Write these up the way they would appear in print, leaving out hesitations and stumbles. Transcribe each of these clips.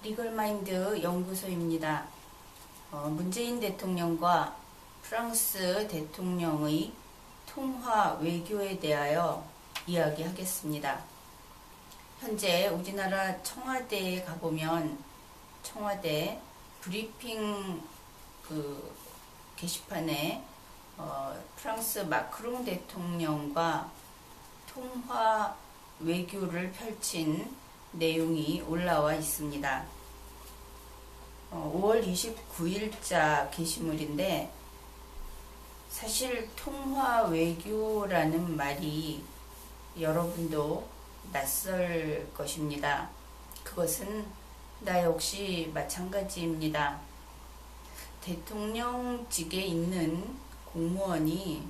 리걸마인드 연구소입니다. 문재인 대통령과 프랑스 대통령의 통화 외교에 대하여 이야기하겠습니다. 현재 우리나라 청와대에 가보면 청와대 브리핑 게시판에 프랑스 마크롱 대통령과 통화 외교를 펼친 내용이 올라와 있습니다. 5월 29일자 게시물인데 사실 통화 외교라는 말이 여러분도 낯설 것입니다. 그것은 나 역시 마찬가지입니다. 대통령직에 있는 공무원이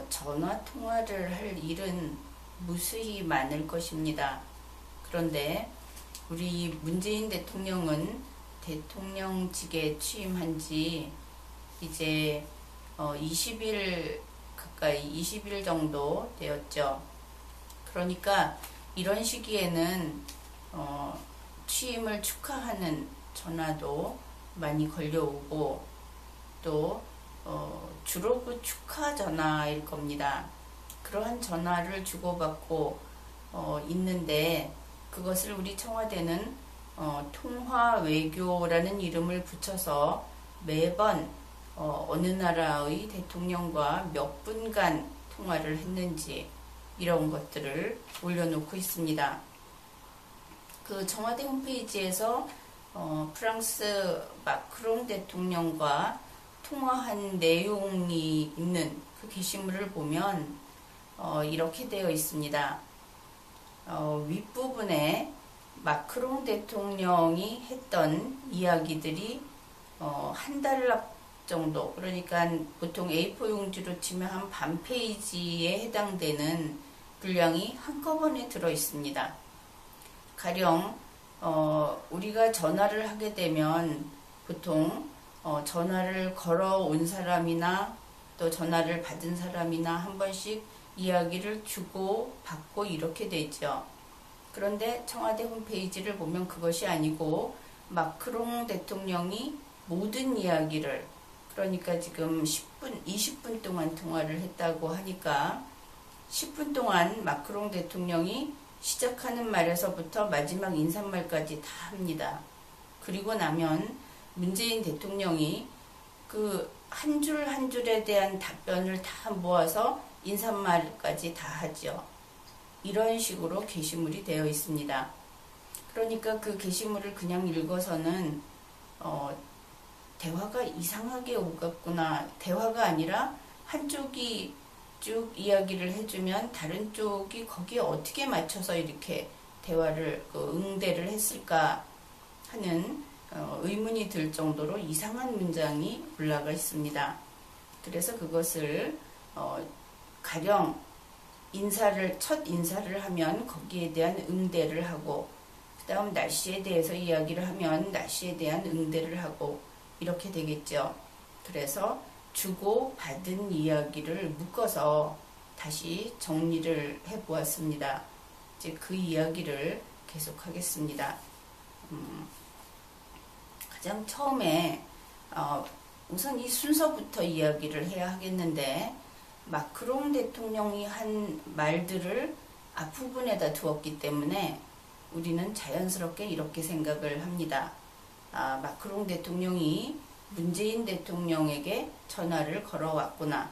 전화 통화를 할 일은 무수히 많을 것입니다. 그런데 우리 문재인 대통령은 대통령직에 취임한 지 이제 20일 가까이 20일 정도 되었죠. 그러니까 이런 시기에는 취임을 축하하는 전화도 많이 걸려오고 또 주로 그 축하 전화일 겁니다. 그러한 전화를 주고받고 있는데 그것을 우리 청와대는 통화 외교라는 이름을 붙여서 매번 어느 나라의 대통령과 몇 분간 통화를 했는지 이런 것들을 올려놓고 있습니다. 그 청와대 홈페이지에서 프랑스 마크롱 대통령과 통화한 내용이 있는 그 게시물을 보면 이렇게 되어 있습니다. 윗부분에 마크롱 대통령이 했던 이야기들이 한 달락 정도, 그러니까 보통 A4 용지로 치면 한 반 페이지에 해당되는 분량이 한꺼번에 들어 있습니다. 가령 우리가 전화를 하게 되면 보통 전화를 걸어온 사람이나 또 전화를 받은 사람이나 한 번씩 이야기를 주고 받고 이렇게 되죠. 그런데 청와대 홈페이지를 보면 그것이 아니고 마크롱 대통령이 모든 이야기를, 그러니까 지금 10분, 20분 동안 통화를 했다고 하니까 10분 동안 마크롱 대통령이 시작하는 말에서부터 마지막 인사말까지 다 합니다. 그리고 나면 문재인 대통령이 그 한 줄 한 줄에 대한 답변을 다 모아서 인사말까지 다 하죠. 이런 식으로 게시물이 되어 있습니다. 그러니까 그 게시물을 그냥 읽어서는 대화가 이상하게 오갔구나. 대화가 아니라 한쪽이 쭉 이야기를 해주면 다른 쪽이 거기에 어떻게 맞춰서 이렇게 대화를 응대를 했을까 하는 의문이 들 정도로 이상한 문장이 올라가 있습니다. 그래서 그것을 가령 첫 인사를 하면 거기에 대한 응대를 하고, 그 다음 날씨에 대해서 이야기를 하면 날씨에 대한 응대를 하고 이렇게 되겠죠. 그래서 주고 받은 이야기를 묶어서 다시 정리를 해보았습니다. 이제 그 이야기를 계속하겠습니다. 가장 처음에 우선 이 순서부터 이야기를 해야 하겠는데, 마크롱 대통령이 한 말들을 앞부분에다 두었기 때문에 우리는 자연스럽게 이렇게 생각을 합니다. 마크롱 대통령이 문재인 대통령에게 전화를 걸어왔구나.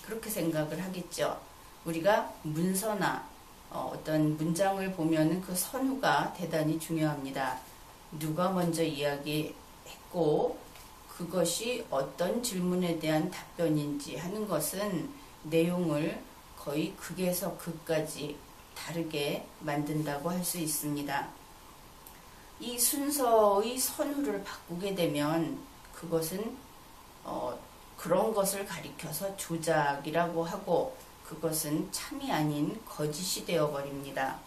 그렇게 생각을 하겠죠. 우리가 문서나 어떤 문장을 보면 그 선후가 대단히 중요합니다. 누가 먼저 이야기했고 그것이 어떤 질문에 대한 답변인지 하는 것은 내용을 거의 극에서 극까지 다르게 만든다고 할 수 있습니다. 이 순서의 선후를 바꾸게 되면 그것은 그런 것을 가리켜서 조작이라고 하고 그것은 참이 아닌 거짓이 되어버립니다.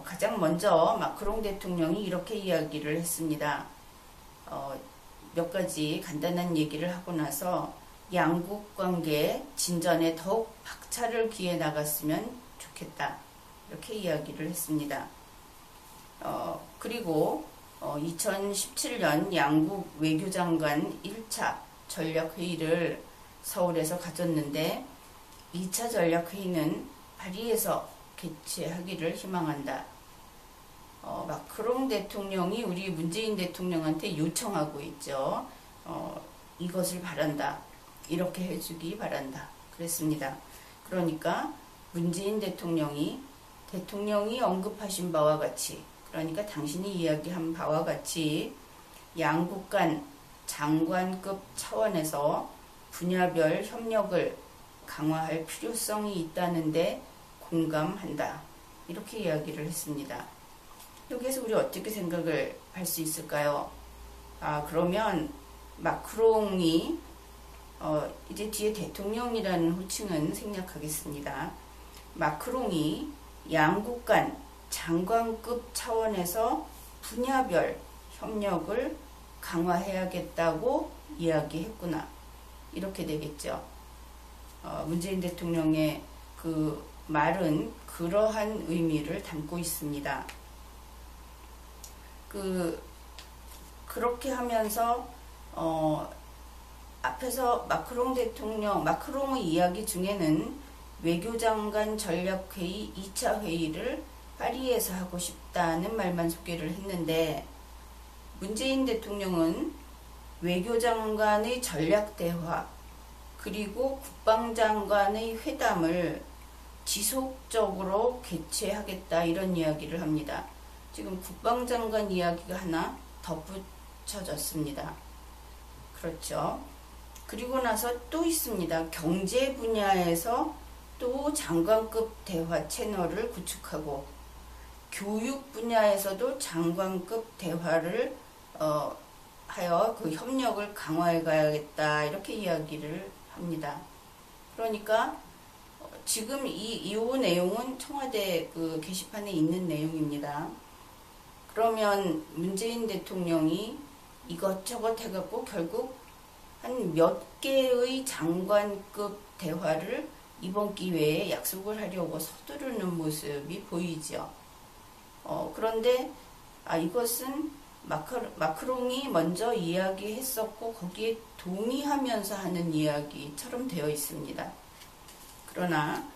가장 먼저 마크롱 대통령이 이렇게 이야기를 했습니다. 몇 가지 간단한 얘기를 하고 나서 양국 관계 진전에 더욱 박차를 기해 나갔으면 좋겠다. 이렇게 이야기를 했습니다. 그리고 2017년 양국 외교장관 1차 전략회의를 서울에서 가졌는데 2차 전략회의는 파리에서 개최하기를 희망한다. 마크롱 대통령이 우리 문재인 대통령한테 요청하고 있죠. 이것을 바란다. 이렇게 해주기 바란다. 그랬습니다. 그러니까 문재인 대통령이 언급하신 바와 같이, 그러니까 당신이 이야기한 바와 같이 양국 간 장관급 차원에서 분야별 협력을 강화할 필요성이 있다는데 공감한다. 이렇게 이야기를 했습니다. 여기에서 우리 어떻게 생각을 할 수 있을까요? 그러면 마크롱이 이제 뒤에 대통령이라는 호칭은 생략하겠습니다. 마크롱이 양국 간 장관급 차원에서 분야별 협력을 강화해야겠다고 이야기했구나. 이렇게 되겠죠. 문재인 대통령의 그 말은 그러한 의미를 담고 있습니다. 그렇게 하면서 앞에서 마크롱의 이야기 중에는 외교장관 전략회의 2차 회의를 파리에서 하고 싶다는 말만 소개를 했는데, 문재인 대통령은 외교장관의 전략대화 그리고 국방장관의 회담을 지속적으로 개최하겠다, 이런 이야기를 합니다. 지금 국방장관 이야기가 하나 덧붙여졌습니다. 그렇죠. 그리고 나서 또 있습니다. 경제 분야에서 또 장관급 대화 채널을 구축하고, 교육 분야에서도 장관급 대화를 하여 그 협력을 강화해 가야겠다, 이렇게 이야기를 합니다. 그러니까 지금 이 내용은 청와대 그 게시판에 있는 내용입니다. 그러면 문재인 대통령이 이것저것 해갖고 결국 한 몇 개의 장관급 대화를 이번 기회에 약속을 하려고 서두르는 모습이 보이죠. 그런데 이것은 마크롱이 먼저 이야기했었고 거기에 동의하면서 하는 이야기처럼 되어 있습니다. 그러나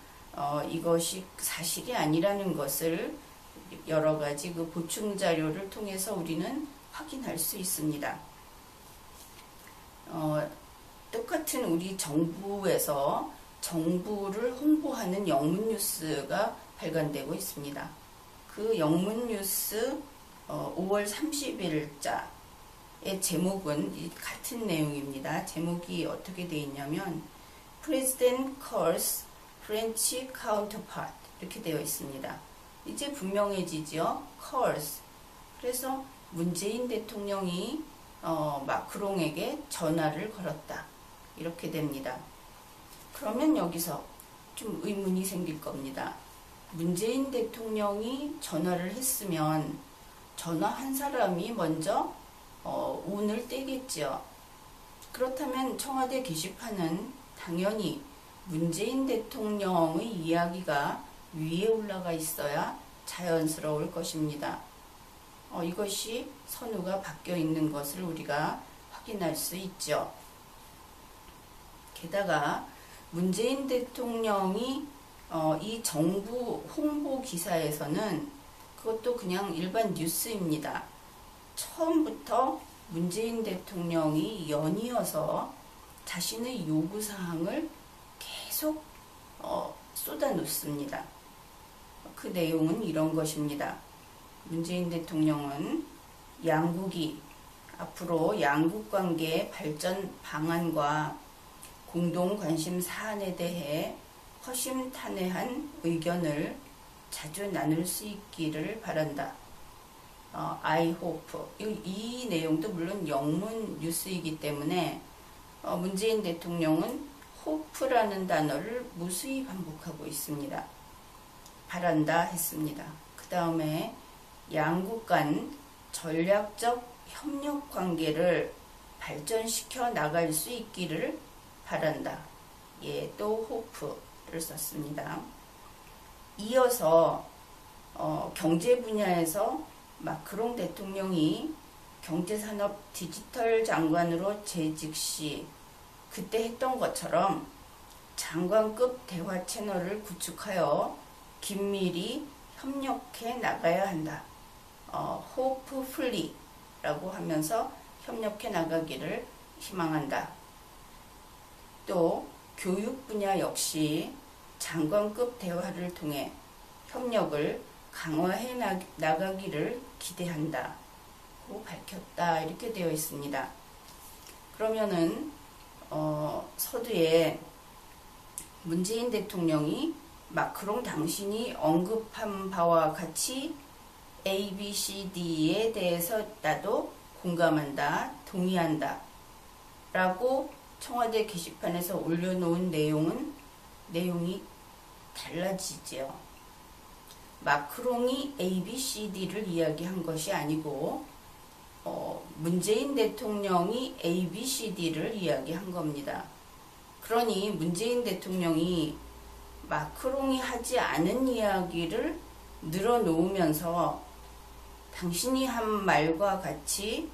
이것이 사실이 아니라는 것을 여러 가지 그 보충 자료를 통해서 우리는 확인할 수 있습니다. 똑같은 우리 정부에서 정부를 홍보하는 영문 뉴스가 발간되고 있습니다. 그 영문 뉴스 5월 30일자의 제목은 같은 내용입니다. 제목이 어떻게 되어 있냐면 President calls French counterpart, 이렇게 되어 있습니다. 이제 분명해지죠. calls. 그래서 문재인 대통령이 마크롱에게 전화를 걸었다. 이렇게 됩니다. 그러면 여기서 좀 의문이 생길 겁니다. 문재인 대통령이 전화를 했으면 전화한 사람이 먼저 운을 떼겠죠. 그렇다면 청와대 게시판은 당연히 문재인 대통령의 이야기가 위에 올라가 있어야 자연스러울 것입니다. 이것이 선우가 바뀌어 있는 것을 우리가 확인할 수 있죠. 게다가 문재인 대통령이 이 정부 홍보 기사에서는 그것도 그냥 일반 뉴스입니다. 처음부터 문재인 대통령이 연이어서 자신의 요구사항을 계속 쏟아놓습니다. 그 내용은 이런 것입니다. 문재인 대통령은 양국이 앞으로 양국관계 발전 방안과 공동관심 사안에 대해 허심탄회한 의견을 자주 나눌 수 있기를 바란다. I hope. 이 내용도 물론 영문 뉴스이기 때문에 문재인 대통령은 hope라는 단어를 무수히 반복하고 있습니다. 바란다 했습니다. 그 다음에 양국 간 전략적 협력 관계를 발전시켜 나갈 수 있기를 바란다. 또 hope를 썼습니다. 이어서 경제 분야에서 마크롱 대통령이 경제산업 디지털 장관으로 재직 시 그때 했던 것처럼 장관급 대화 채널을 구축하여 긴밀히 협력해 나가야 한다. hopefully라고 하면서 협력해 나가기를 희망한다. 또 교육 분야 역시 장관급 대화를 통해 협력을 강화해 나가기를 기대한다. 고 밝혔다. 이렇게 되어 있습니다. 그러면은 서두에 문재인 대통령이 마크롱 당신이 언급한 바와 같이 A, B, C, D에 대해서 나도 공감한다, 동의한다 라고 청와대 게시판에서 올려놓은 내용이 달라지죠. 마크롱이 A, B, C, D를 이야기한 것이 아니고 문재인 대통령이 A, B, C, D를 이야기한 겁니다. 그러니 문재인 대통령이 마크롱이 하지 않은 이야기를 늘어놓으면서 당신이 한 말과 같이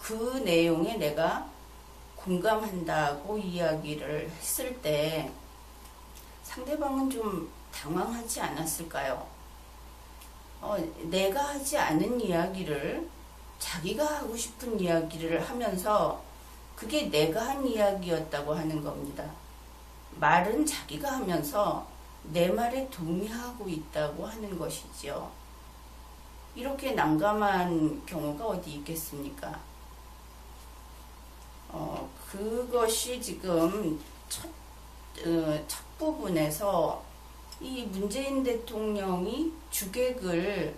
그 내용에 내가 공감한다고 이야기를 했을 때 상대방은 좀 당황하지 않았을까요? 내가 하지 않은 이야기를 자기가 하고 싶은 이야기를 하면서 그게 내가 한 이야기였다고 하는 겁니다. 말은 자기가 하면서 내 말에 동의하고 있다고 하는 것이죠. 이렇게 난감한 경우가 어디 있겠습니까? 그것이 지금 첫 부분에서 이 문재인 대통령이 주객을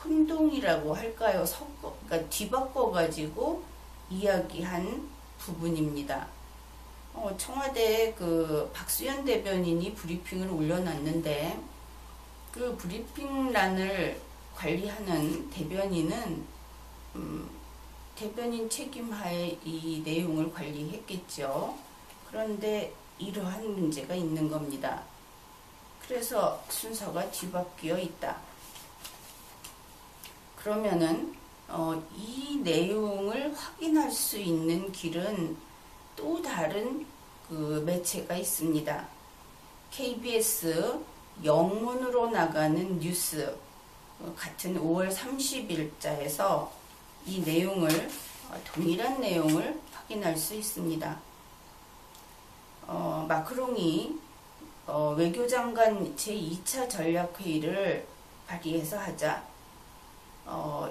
혼동이라고 할까요? 그러니까 뒤바꿔가지고 이야기한 부분입니다. 청와대 박수현 대변인이 브리핑을 올려놨는데 그 브리핑란을 관리하는 대변인은 대변인 책임하에 이 내용을 관리했겠죠. 그런데 이러한 문제가 있는 겁니다. 그래서 순서가 뒤바뀌어 있다. 그러면은 이 내용을 확인할 수 있는 길은 또 다른 매체가 있습니다. KBS 영문으로 나가는 뉴스 같은 5월 30일자에서 이 내용을 동일한 내용을 확인할 수 있습니다. 마크롱이 외교장관 제2차 전략회의를 파리에서 하자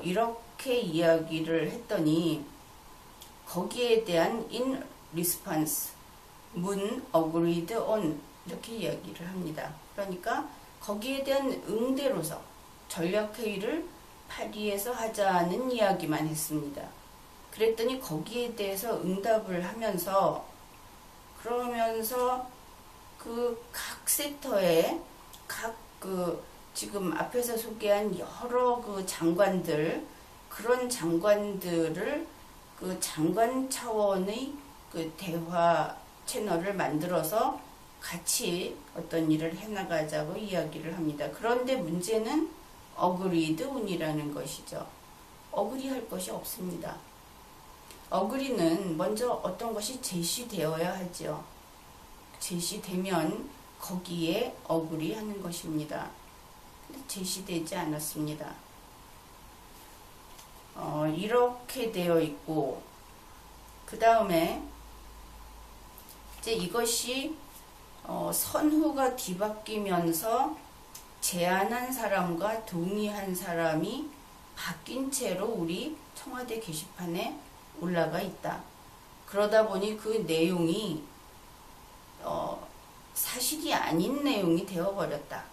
이렇게 이야기를 했더니 거기에 대한 in response, 문 agreed on 이렇게 이야기를 합니다. 그러니까 거기에 대한 응대로서 전략회의를 파리에서 하자는 이야기만 했습니다. 그랬더니 거기에 대해서 응답을 하면서 그러면서 각 섹터에 지금 앞에서 소개한 여러 장관들 그런 장관들을 장관 차원의 대화 채널을 만들어서 같이 어떤 일을 해나가자고 이야기를 합니다. 그런데 문제는 agreed on이라는 것이죠. 어그리할 것이 없습니다. 어그리는 먼저 어떤 것이 제시되어야 하죠. 제시되면 거기에 어그리하는 것입니다. 근데 제시되지 않았습니다. 이렇게 되어 있고 그 다음에 이제 이것이 선후가 뒤바뀌면서 제안한 사람과 동의한 사람이 바뀐 채로 우리 청와대 게시판에 올라가 있다. 그러다 보니 그 내용이 사실이 아닌 내용이 되어버렸다.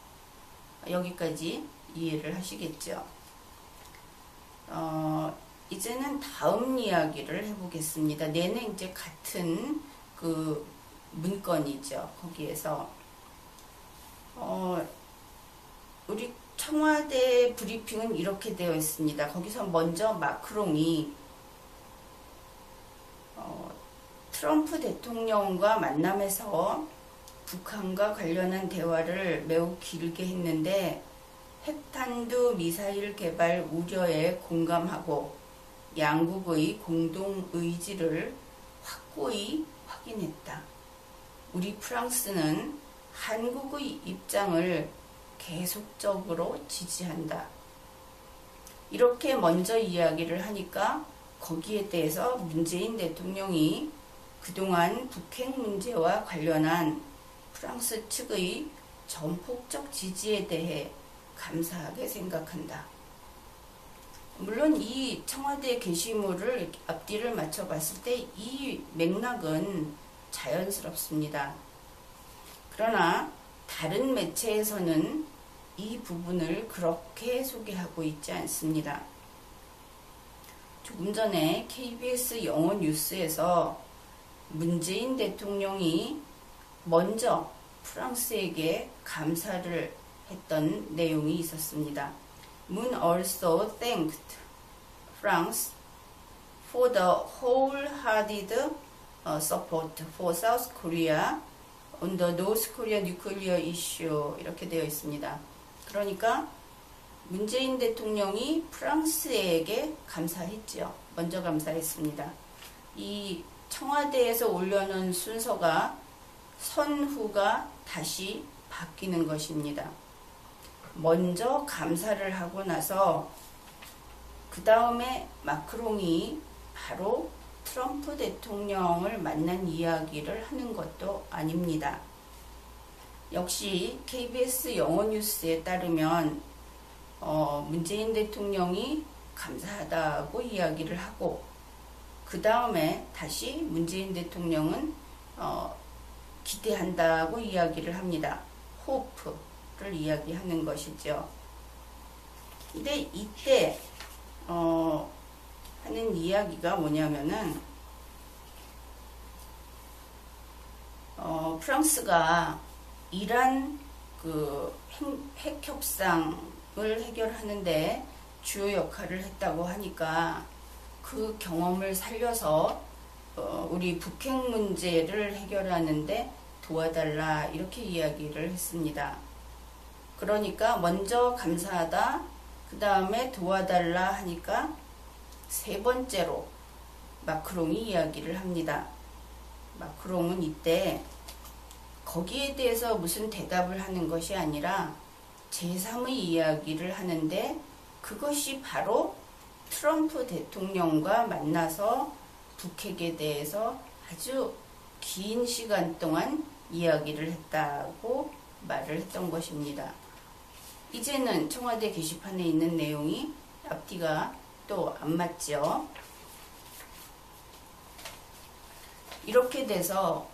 여기까지 이해를 하시겠죠. 이제는 다음 이야기를 해보겠습니다. 내내 이제 같은 문건이죠. 거기에서 우리 청와대 브리핑은 이렇게 되어 있습니다. 거기서 먼저 마크롱이 트럼프 대통령과 만남에서 북한과 관련한 대화를 매우 길게 했는데 핵탄두 미사일 개발 우려에 공감하고 양국의 공동 의지를 확고히 확인했다. 우리 프랑스는 한국의 입장을 계속적으로 지지한다. 이렇게 먼저 이야기를 하니까 거기에 대해서 문재인 대통령이 그동안 북핵 문제와 관련한 프랑스 측의 전폭적 지지에 대해 감사하게 생각한다. 물론 이 청와대 게시물을 앞뒤를 맞춰 봤을 때 이 맥락은 자연스럽습니다. 그러나 다른 매체에서는 이 부분을 그렇게 소개하고 있지 않습니다. 조금 전에 KBS 영어 뉴스에서 문재인 대통령이 먼저 프랑스에게 감사를 했던 내용이 있었습니다. Moon also thanked France for the wholehearted support for South Korea on the North Korea nuclear issue 이렇게 되어 있습니다. 그러니까 문재인 대통령이 프랑스에게 감사했지요. 먼저 감사했습니다. 이 청와대에서 올려놓은 순서가 선후가 다시 바뀌는 것입니다. 먼저 감사를 하고 나서 그 다음에 마크롱이 바로 트럼프 대통령을 만난 이야기를 하는 것도 아닙니다. 역시 KBS 영어 뉴스에 따르면 문재인 대통령이 감사하다고 이야기를 하고 그 다음에 다시 문재인 대통령은 기대한다고 이야기를 합니다. 호프를 이야기하는 것이죠. 근데 이때 하는 이야기가 뭐냐면은 프랑스가 이란 그 핵 협상을 해결하는데 주요 역할을 했다고 하니까 그 경험을 살려서 우리 북핵 문제를 해결하는데 도와달라 이렇게 이야기를 했습니다. 그러니까 먼저 감사하다, 그 다음에 도와달라 하니까 세 번째로 마크롱이 이야기를 합니다. 마크롱은 이때 거기에 대해서 무슨 대답을 하는 것이 아니라 제3의 이야기를 하는데 그것이 바로 트럼프 대통령과 만나서 북핵에 대해서 아주 긴 시간 동안 이야기를 했다고 말을 했던 것입니다. 이제는 청와대 게시판에 있는 내용이 앞뒤가 또 안 맞죠. 이렇게 돼서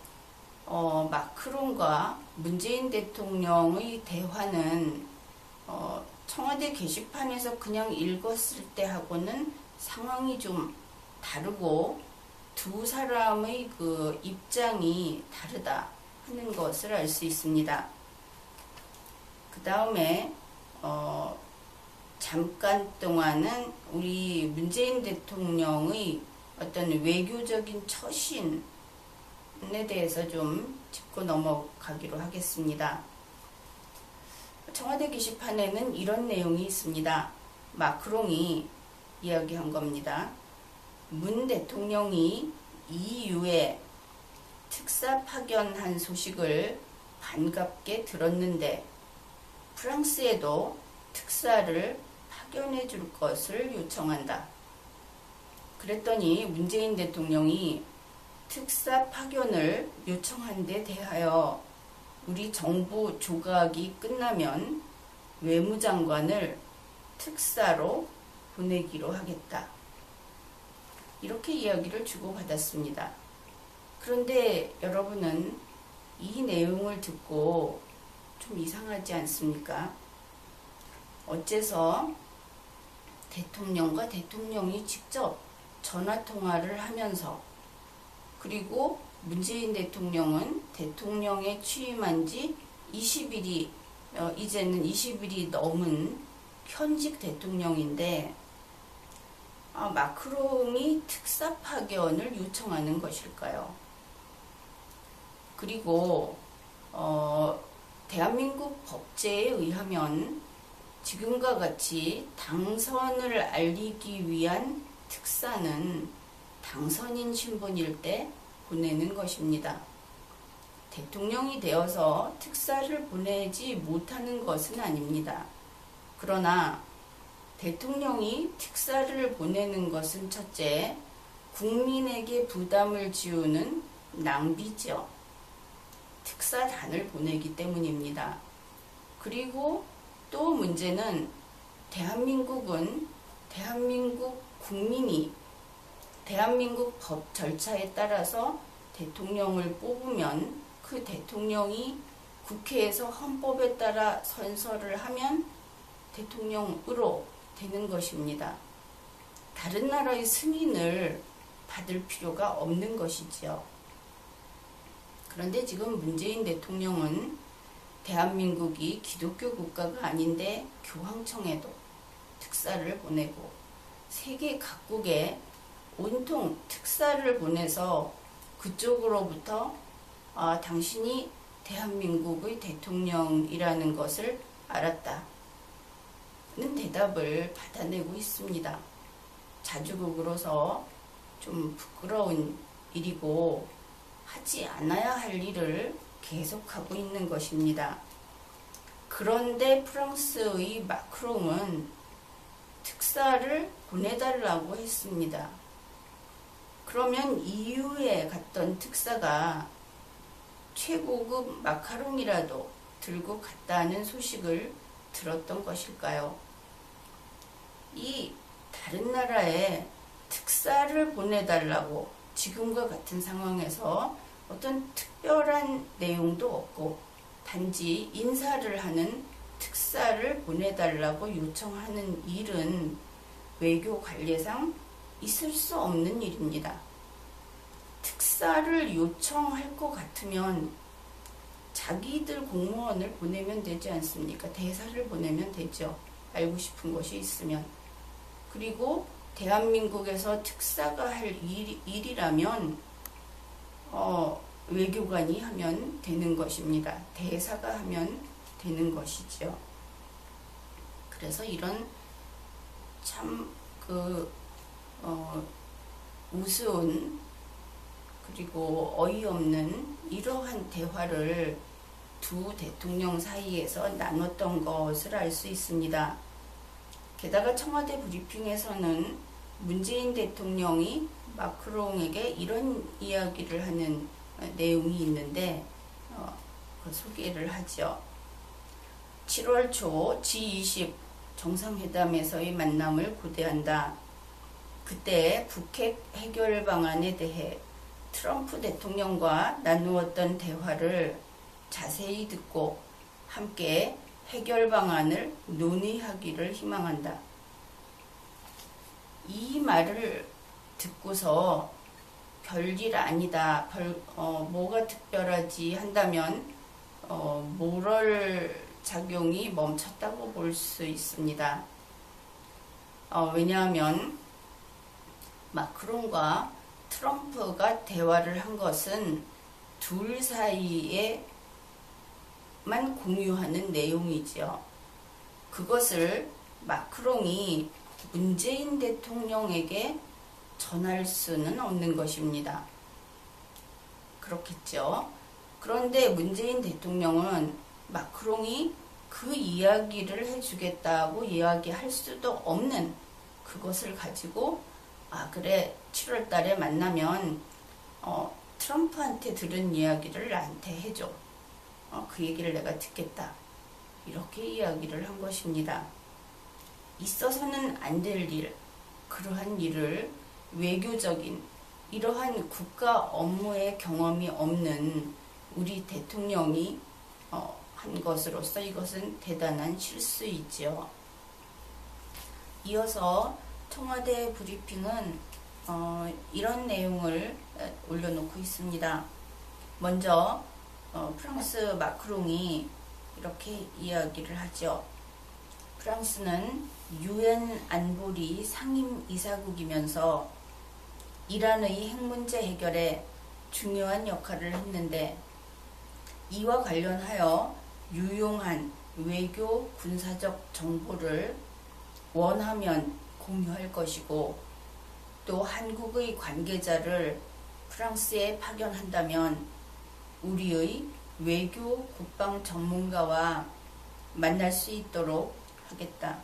마크롱과 문재인 대통령의 대화는 청와대 게시판에서 그냥 읽었을 때하고는 상황이 좀 다르고 두 사람의 그 입장이 다르다 하는 것을 알 수 있습니다. 그 다음에 잠깐 동안은 우리 문재인 대통령의 어떤 외교적인 처신에 대해서 좀 짚고 넘어가기로 하겠습니다. 청와대 게시판에는 이런 내용이 있습니다. 마크롱이 이야기한 겁니다. 문 대통령이 EU에 특사 파견한 소식을 반갑게 들었는데 프랑스에도 특사를 파견해 줄 것을 요청한다. 그랬더니 문재인 대통령이 특사 파견을 요청한 데 대하여 우리 정부 조각이 끝나면 외무장관을 특사로 보내기로 하겠다. 이렇게 이야기를 주고받았습니다. 그런데 여러분은 이 내용을 듣고 좀 이상하지 않습니까? 어째서 대통령과 대통령이 직접 전화통화를 하면서 그리고 문재인 대통령은 대통령에 취임한 지 20일이 이제는 20일이 넘은 현직 대통령인데 마크롱이 특사 파견을 요청하는 것일까요? 그리고 대한민국 법제에 의하면 지금과 같이 당선을 알리기 위한 특사는 당선인 신분일 때 보내는 것입니다. 대통령이 되어서 특사를 보내지 못하는 것은 아닙니다. 그러나 대통령이 특사를 보내는 것은 첫째, 국민에게 부담을 지우는 낭비죠. 특사단을 보내기 때문입니다. 그리고 또 문제는 대한민국은 대한민국 국민이 대한민국 법 절차에 따라서 대통령을 뽑으면 그 대통령이 국회에서 헌법에 따라 선서를 하면 대통령으로 되는 것입니다. 다른 나라의 승인을 받을 필요가 없는 것이지요. 그런데 지금 문재인 대통령은 대한민국이 기독교 국가가 아닌데 교황청에도 특사를 보내고 세계 각국에 온통 특사를 보내서 그쪽으로부터 당신이 대한민국의 대통령이라는 것을 알았다는 대답을 받아내고 있습니다. 자주국으로서 좀 부끄러운 일이고 하지 않아야 할 일을 계속하고 있는 것입니다. 그런데 프랑스의 마크롱은 특사를 보내달라고 했습니다. 그러면 EU에 갔던 특사가 최고급 마카롱이라도 들고 갔다는 소식을 들었던 것일까요? 이 다른 나라에 특사를 보내달라고 지금과 같은 상황에서 어떤 특별한 내용도 없고 단지 인사를 하는 특사를 보내달라고 요청하는 일은 외교 관례상 있을 수 없는 일입니다. 특사를 요청할 것 같으면 자기들 공무원을 보내면 되지 않습니까? 대사를 보내면 되죠. 알고 싶은 것이 있으면. 그리고 대한민국에서 특사가 할 일이라면 외교관이 하면 되는 것입니다. 대사가 하면 되는 것이죠. 그래서 이런 참 우스운 그리고 어이없는 이러한 대화를 두 대통령 사이에서 나눴던 것을 알 수 있습니다. 게다가 청와대 브리핑에서는 문재인 대통령이 마크롱에게 이런 이야기를 하는 내용이 있는데 그 소개를 하죠. 7월 초 G20 정상회담에서의 만남을 고대한다. 그때 북핵 해결 방안에 대해 트럼프 대통령과 나누었던 대화를 자세히 듣고 함께 해결 방안을 논의하기를 희망한다. 이 말을 듣고서 별일 아니다, 뭐가 특별하지 한다면 모럴 작용이 멈췄다고 볼 수 있습니다. 왜냐하면 마크롱과 트럼프가 대화를 한 것은 둘 사이에만 공유하는 내용이지요. 그것을 마크롱이 문재인 대통령에게 전할 수는 없는 것입니다. 그렇겠죠. 그런데 문재인 대통령은 마크롱이 그 이야기를 해주겠다고 이야기할 수도 없는 그것을 가지고 그래 7월 달에 만나면 트럼프한테 들은 이야기를 나한테 해줘. 그 얘기를 내가 듣겠다. 이렇게 이야기를 한 것입니다. 있어서는 안 될 일, 그러한 일을 외교적인 이러한 국가 업무의 경험이 없는 우리 대통령이 한 것으로서 이것은 대단한 실수이지요. 이어서 청와대 브리핑은 이런 내용을 올려놓고 있습니다. 먼저 프랑스 마크롱이 이렇게 이야기를 하죠. 프랑스는 UN 안보리 상임이사국이면서 이란의 핵 문제 해결에 중요한 역할을 했는데 이와 관련하여 유용한 외교 군사적 정보를 원하면 공유할 것이고, 또 한국의 관계자를 프랑스에 파견한다면 우리의 외교 국방 전문가와 만날 수 있도록 하겠다.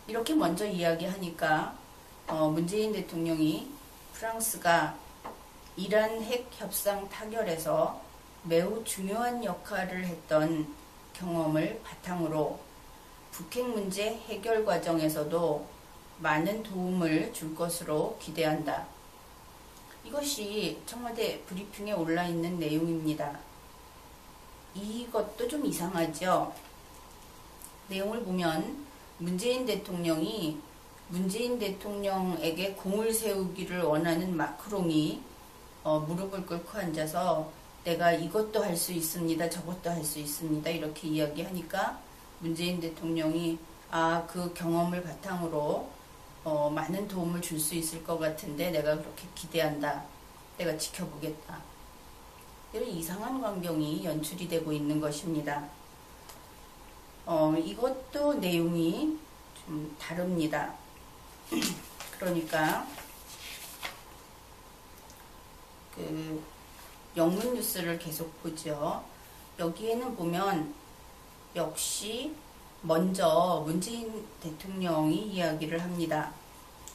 이렇게 먼저 이야기하니까 문재인 대통령이 프랑스가 이란 핵 협상 타결에서 매우 중요한 역할을 했던 경험을 바탕으로 북핵 문제 해결 과정에서도 많은 도움을 줄 것으로 기대한다. 이것이 청와대 브리핑에 올라 있는 내용입니다. 이것도 좀 이상하죠? 내용을 보면 문재인 대통령에게 공을 세우기를 원하는 마크롱이 무릎을 꿇고 앉아서 내가 이것도 할 수 있습니다. 저것도 할 수 있습니다. 이렇게 이야기하니까 문재인 대통령이 그 경험을 바탕으로 많은 도움을 줄 수 있을 것 같은데 내가 그렇게 기대한다. 내가 지켜보겠다. 이런 이상한 광경이 연출이 되고 있는 것입니다. 이것도 내용이 좀 다릅니다. 그러니까 영문 뉴스를 계속 보죠. 여기에는 보면 역시 먼저 문재인 대통령이 이야기를 합니다.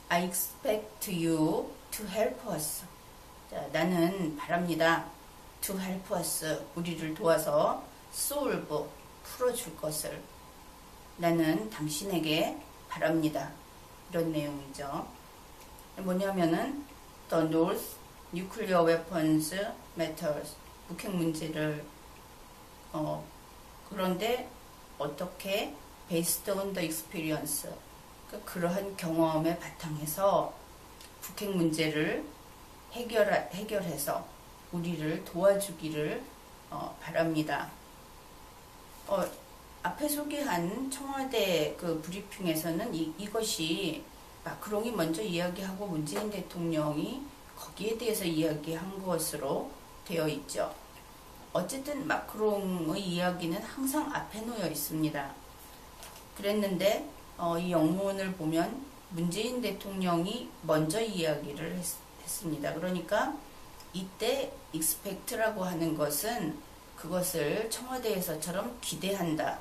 I expect you to help us. 자, 나는 바랍니다. To help us. 우리를 도와서 solve. 풀어줄 것을 나는 당신에게 바랍니다. 이런 내용이죠. 뭐냐면은 The North Nuclear Weapons Matters. 북핵 문제를 그런데 어떻게 based on the experience 그러한 경험에 바탕해서 북핵 문제를 해결해서 우리를 도와주기를 바랍니다. 앞에 소개한 청와대 그 브리핑에서는 이것이 마크롱이 먼저 이야기하고 문재인 대통령이 거기에 대해서 이야기한 것으로 되어 있죠. 어쨌든 마크롱의 이야기는 항상 앞에 놓여 있습니다. 그랬는데 이 영문을 보면 문재인 대통령이 먼저 이야기를 했습니다. 그러니까 이때 expect라고 하는 것은 그것을 청와대에서처럼 기대한다.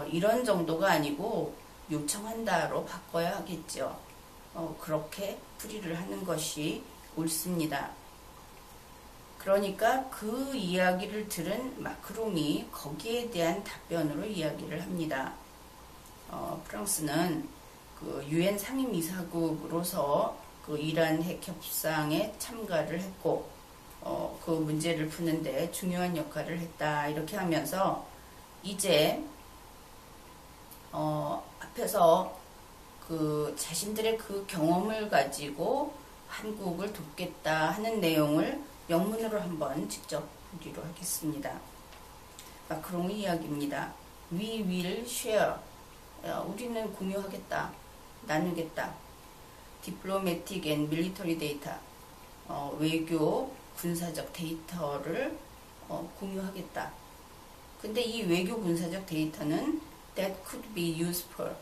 이런 정도가 아니고 요청한다로 바꿔야 하겠죠. 그렇게 풀이를 하는 것이 옳습니다. 그러니까 그 이야기를 들은 마크롱이 거기에 대한 답변으로 이야기를 합니다. 프랑스는 그 유엔 상임이사국으로서 그 이란 핵 협상에 참가를 했고 그 문제를 푸는데 중요한 역할을 했다. 이렇게 하면서 이제 앞에서 그 자신들의 그 경험을 가지고 한국을 돕겠다 하는 내용을 영문으로 한번 직접 보기로 하겠습니다. 마크롱의 이야기입니다. We will share. 우리는 공유하겠다. 나누겠다. Diplomatic and military data. 외교, 군사적 데이터를 공유하겠다. 근데 이 외교 군사적 데이터는 that could be useful.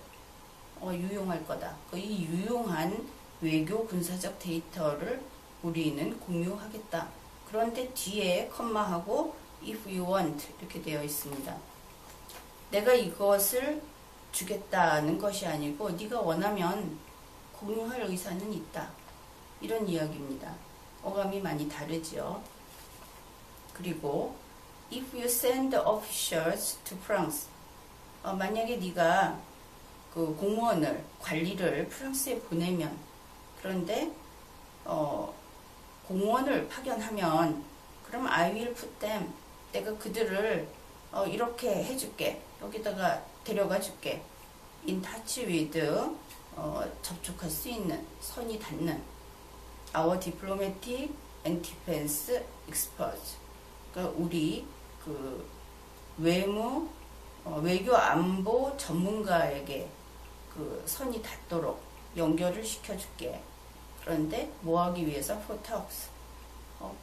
유용할 거다. 이 유용한 외교 군사적 데이터를 우리는 공유하겠다. 그런데 뒤에 컴마하고 if you want 이렇게 되어 있습니다. 내가 이것을 주겠다는 것이 아니고 네가 원하면 공유할 의사는 있다. 이런 이야기입니다. 어감이 많이 다르죠. 그리고 if you send officials to France 만약에 네가 그 공무원을 관리를 프랑스에 보내면 그런데 공무원을 파견하면 그럼 I will put them 내가 그들을 이렇게 해줄게 여기다가 데려가 줄게 in touch with 접촉할 수 있는 선이 닿는 our diplomatic and defense experts 그러니까 우리 그 외교 안보 전문가에게 그 선이 닿도록 연결을 시켜줄게. 그런데 뭐 하기 위해서? for talks.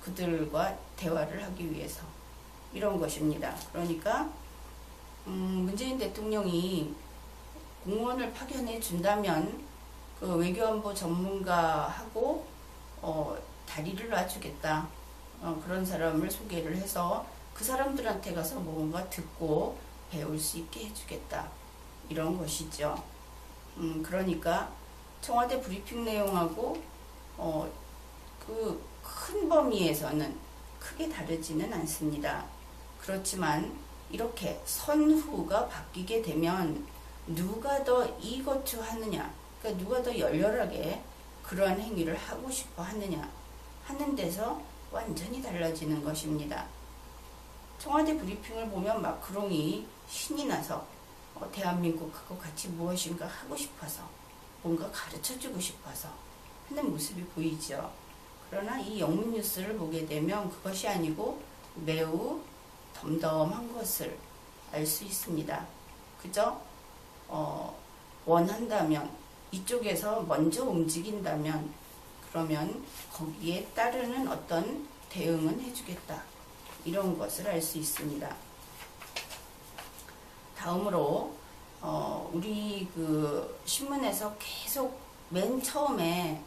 그들과 대화를 하기 위해서. 이런 것입니다. 그러니까 문재인 대통령이 공무원을 파견해 준다면 그 외교안보 전문가하고 다리를 놔주겠다. 그런 사람을 소개를 해서 그 사람들한테 가서 뭔가 듣고 배울 수 있게 해주겠다. 이런 것이죠. 그러니까 청와대 브리핑 내용하고 그 큰 범위에서는 크게 다르지는 않습니다. 그렇지만 이렇게 선후가 바뀌게 되면 누가 더 이거투 하느냐, 그러니까 누가 더 열렬하게 그러한 행위를 하고 싶어 하느냐 하는 데서 완전히 달라지는 것입니다. 청와대 브리핑을 보면 마크롱이 신이 나서 대한민국하고 같이 무엇인가 하고 싶어서 뭔가 가르쳐주고 싶어서 하는 모습이 보이죠. 그러나 이 영문 뉴스를 보게 되면 그것이 아니고 매우 덤덤한 것을 알 수 있습니다. 그저 원한다면, 이쪽에서 먼저 움직인다면, 그러면 거기에 따르는 어떤 대응은 해주겠다. 이런 것을 알 수 있습니다. 다음으로 우리 그 신문에서 계속 맨 처음에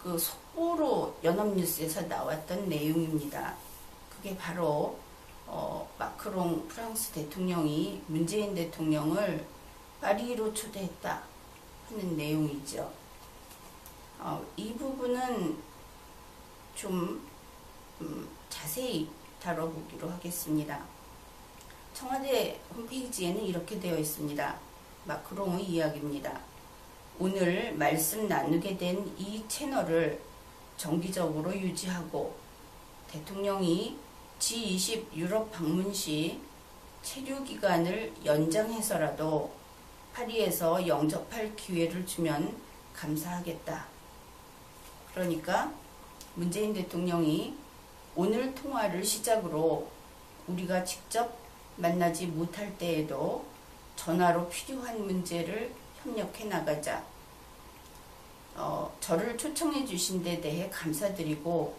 그 속보로 연합뉴스에서 나왔던 내용입니다. 그게 바로 마크롱 프랑스 대통령이 문재인 대통령을 파리로 초대했다 하는 내용이죠. 이 부분은 좀 자세히 다뤄보기로 하겠습니다. 청와대 홈페이지에는 이렇게 되어 있습니다. 마크롱의 이야기입니다. 오늘 말씀 나누게 된 이 채널을 정기적으로 유지하고 대통령이 G20 유럽 방문 시 체류 기간을 연장해서라도 파리에서 영접할 기회를 주면 감사하겠다. 그러니까 문재인 대통령이 오늘 통화를 시작으로 우리가 직접 만나지 못할 때에도 전화로 필요한 문제를 협력해 나가자. 저를 초청해 주신 데 대해 감사드리고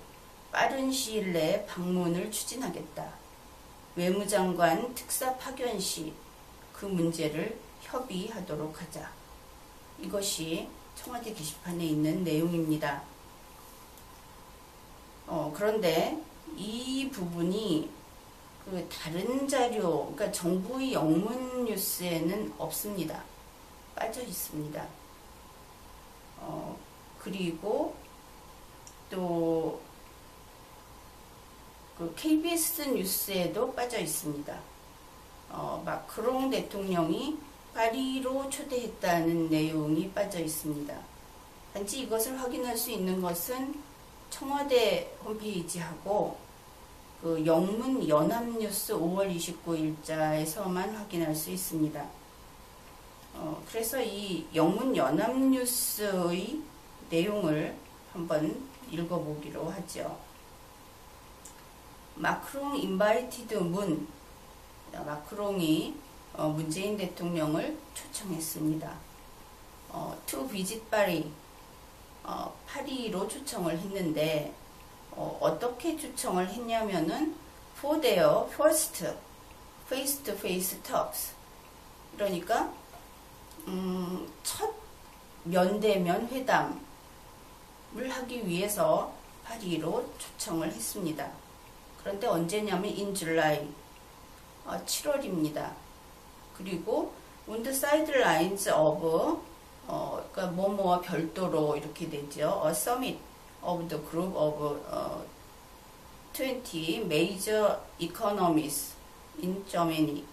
빠른 시일 내에 방문을 추진하겠다. 외무장관 특사 파견 시 그 문제를 협의하도록 하자. 이것이 청와대 게시판에 있는 내용입니다. 그런데 이 부분이 그 다른 자료, 그러니까 정부의 영문 뉴스에는 없습니다. 빠져 있습니다. 그리고 또 그 KBS 뉴스에도 빠져 있습니다. 마크롱 대통령이 파리로 초대했다는 내용이 빠져 있습니다. 단지 이것을 확인할 수 있는 것은 청와대 홈페이지하고 그 영문 연합뉴스 5월 29일자에서만 확인할 수 있습니다. 그래서 이 영문 연합뉴스의 내용을 한번 읽어보기로 하죠. 마크롱 인바이티드 문, 마크롱이 문재인 대통령을 초청했습니다. to visit Paris, 파리로 초청을 했는데 어떻게 초청을 했냐면은 for their first face-to-face talks, 그러니까 첫 면대면 회담을 하기 위해서 파리로 초청을 했습니다. 그런데 언제냐면 in July, 7월입니다. 그리고 on the sidelines of, 그러니까 뭐뭐와 별도로 이렇게 되죠. A summit of the group of 20 major economies in Germany.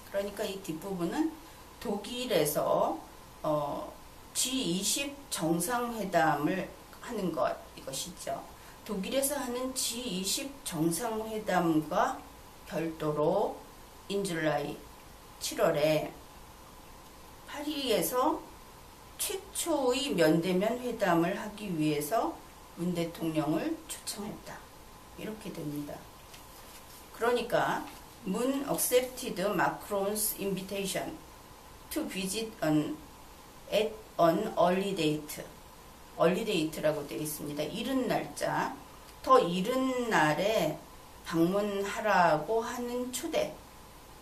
그러니까 이 뒷부분은 독일에서 G20 정상회담을 하는 것, 이것이죠. 독일에서 하는 G20 정상회담과 별도로 인줄라이 7월에 파리에서 최초의 면대면 회담을 하기 위해서 문 대통령을 초청했다. 이렇게 됩니다. 그러니까 문 accepted Macron's invitation to visit at an early date. early date라고 되어 있습니다. 이른 날짜, 더 이른 날에 방문하라고 하는 초대,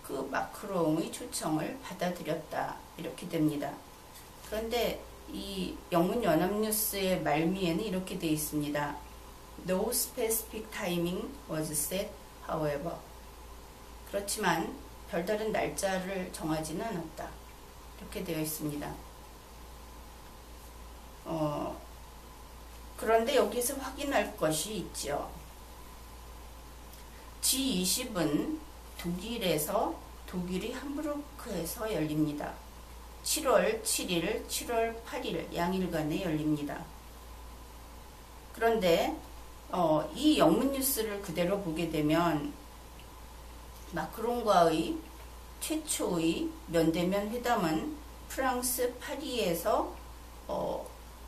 그 마크롱의 초청을 받아들였다. 이렇게 됩니다. 그런데 이 영문 연합뉴스의 말미에는 이렇게 되어 있습니다. No specific timing was set, however. 그렇지만 별다른 날짜를 정하지는 않았다. 이렇게 되어 있습니다. 그런데 여기서 확인할 것이 있죠. G20은 독일의 함부르크에서 열립니다. 7월 7일, 7월 8일 양일간에 열립니다. 그런데 이 영문 뉴스를 그대로 보게 되면 마크롱과의 최초의 면대면 회담은 프랑스 파리에서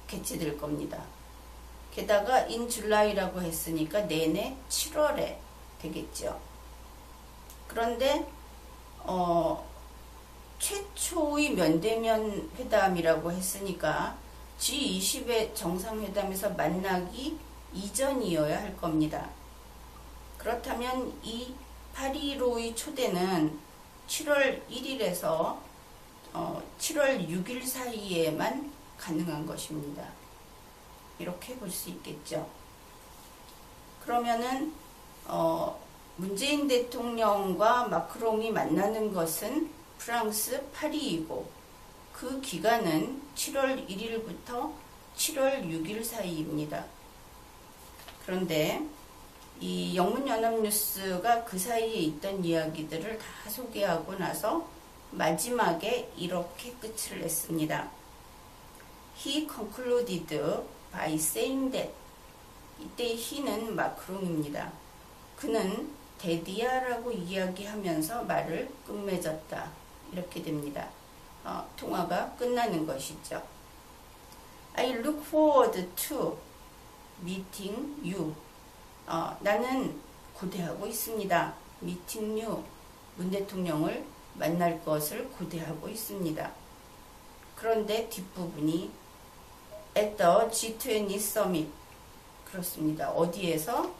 개최될 겁니다. 게다가 in July라고 했으니까 내내 7월에 되겠죠. 그런데 최초의 면대면 회담이라고 했으니까 G20의 정상회담에서 만나기 이전이어야 할 겁니다. 그렇다면 이 파리로의 초대는 7월 1일에서 7월 6일 사이에만 가능한 것입니다. 이렇게 볼 수 있겠죠. 그러면은 문재인 대통령과 마크롱이 만나는 것은 프랑스 파리이고 그 기간은 7월 1일부터 7월 6일 사이입니다. 그런데 이 영문연합뉴스가 그 사이에 있던 이야기들을 다 소개하고 나서 마지막에 이렇게 끝을 냈습니다. He concluded by saying that. 이때 he는 마크롱입니다. 그는 데디아라고 이야기하면서 말을 끝맺었다. 이렇게 됩니다. 통화가 끝나는 것이죠. I look forward to meeting you. 나는 고대하고 있습니다. meeting you. 문 대통령을 만날 것을 고대하고 있습니다. 그런데 뒷부분이 at the G20 summit. 그렇습니다. 어디에서?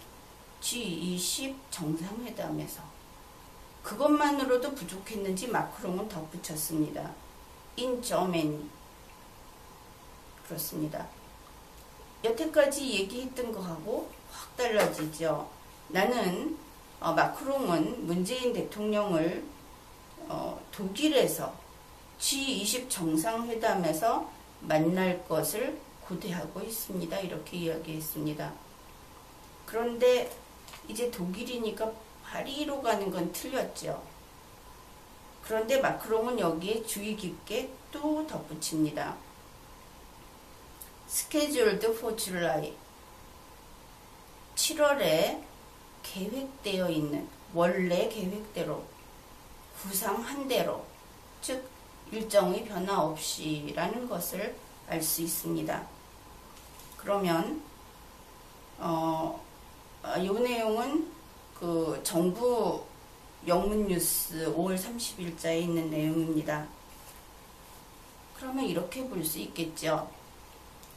G20 정상회담에서. 그것만으로도 부족했는지 마크롱은 덧붙였습니다. in Germany. 그렇습니다. 여태까지 얘기했던 거하고 확 달라지죠. 나는 마크롱은 문재인 대통령을 독일에서 G20 정상회담에서 만날 것을 고대하고 있습니다. 이렇게 이야기했습니다. 그런데 이제 독일이니까 파리로 가는 건 틀렸죠. 그런데 마크롱은 여기에 주의 깊게 또 덧붙입니다. Scheduled for July. 7월에 계획되어 있는, 원래 계획대로, 구상한 대로, 즉 일정의 변화 없이라는 것을 알 수 있습니다. 그러면 이 내용은 그 정부 영문뉴스 5월 30일자에 있는 내용입니다. 그러면 이렇게 볼 수 있겠죠.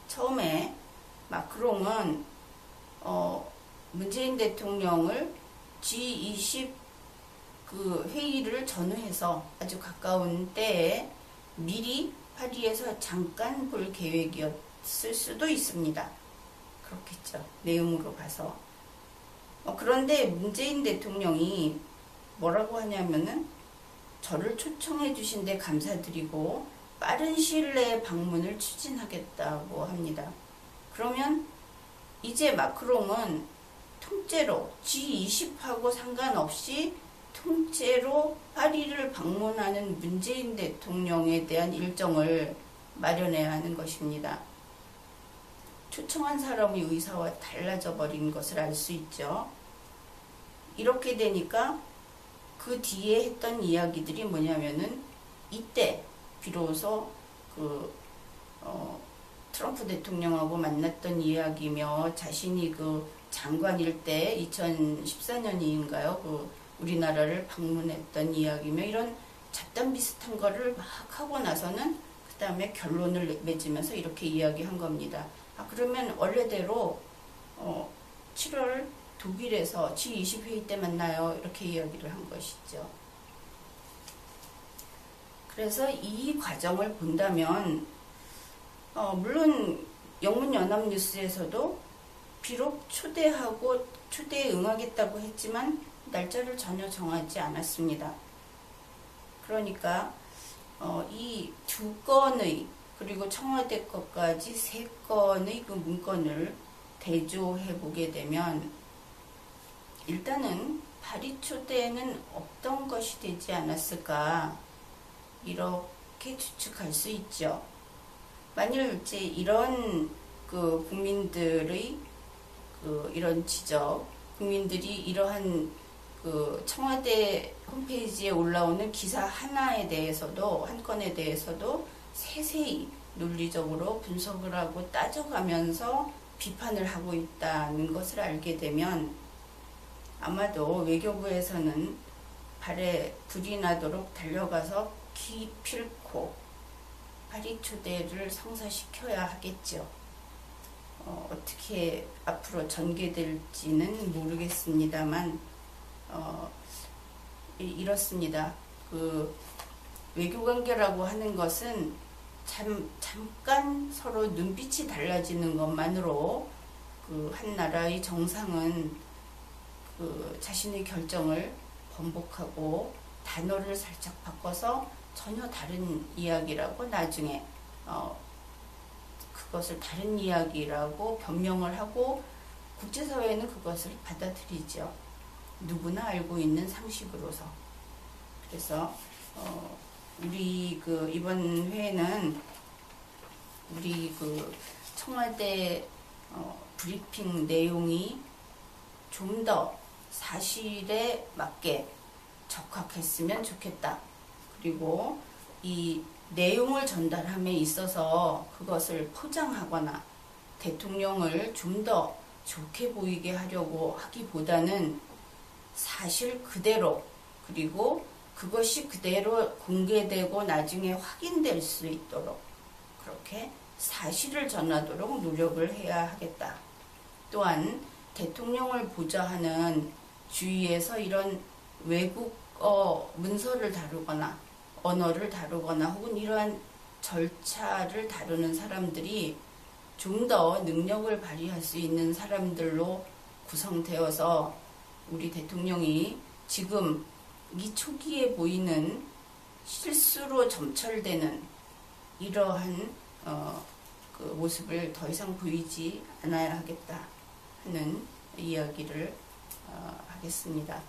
처음에 마크롱은 문재인 대통령을 G20 그 회의를 전후해서 아주 가까운 때에 미리 파리에서 잠깐 볼 계획이었을 수도 있습니다. 그렇겠죠. 내용으로 봐서. 그런데 문재인 대통령이 뭐라고 하냐면은 저를 초청해 주신 데 감사드리고 빠른 시일 내에 방문을 추진하겠다고 합니다. 그러면 이제 마크롱은 통째로 G20하고 상관없이 통째로 파리를 방문하는 문재인 대통령에 대한 일정을 마련해야 하는 것입니다. 초청한 사람의 의사와 달라져 버린 것을 알 수 있죠. 이렇게 되니까 그 뒤에 했던 이야기들이 뭐냐면은 이때 비로소 트럼프 대통령하고 만났던 이야기며 자신이 그 장관일 때 2014년인가요? 우리나라를 방문했던 이야기며 이런 잡담 비슷한 거를 막 하고 나서는 그 다음에 결론을 맺으면서 이렇게 이야기한 겁니다. 그러면 원래대로 7월 독일에서 G20 회의 때 만나요. 이렇게 이야기를 한 것이죠. 그래서 이 과정을 본다면 물론 영문연합뉴스에서도 비록 초대에 응하겠다고 했지만 날짜를 전혀 정하지 않았습니다. 그러니까 이 두 건의 그리고 청와대 것까지 세 건의 그 문건을 대조해 보게 되면 일단은 발의 초대에는 없던 것이 되지 않았을까 이렇게 추측할 수 있죠. 만일 이제 이런 그 국민들의 그 이런 지적, 국민들이 이러한 그 청와대 홈페이지에 올라오는 기사 하나에 대해서도 한 건에 대해서도 세세히 논리적으로 분석을 하고 따져가면서 비판을 하고 있다는 것을 알게 되면 아마도 외교부에서는 발에 불이 나도록 달려가서 기필코 발의 초대를 성사시켜야 하겠죠. 어떻게 앞으로 전개될지는 모르겠습니다만 이렇습니다. 그 외교관계라고 하는 것은 잠깐 서로 눈빛이 달라지는 것만으로 그 한 나라의 정상은 그 자신의 결정을 번복하고 단어를 살짝 바꿔서 전혀 다른 이야기라고 나중에 그것을 다른 이야기라고 변명을 하고 국제사회는 그것을 받아들이죠. 누구나 알고 있는 상식으로서. 그래서 우리 그 이번 회에는 우리 그 청와대 브리핑 내용이 좀 더 사실에 맞게 적합했으면 좋겠다. 그리고 이 내용을 전달함에 있어서 그것을 포장하거나 대통령을 좀 더 좋게 보이게 하려고 하기보다는 사실 그대로 그리고 그것이 그대로 공개되고 나중에 확인될 수 있도록 그렇게 사실을 전하도록 노력을 해야 하겠다. 또한 대통령을 보좌하는 주위에서 이런 외국어 문서를 다루거나 언어를 다루거나 혹은 이러한 절차를 다루는 사람들이 좀 더 능력을 발휘할 수 있는 사람들로 구성되어서 우리 대통령이 지금 이 초기에 보이는 실수로 점철되는 이러한 그 모습을 더 이상 보이지 않아야 하겠다 하는 이야기를 하겠습니다.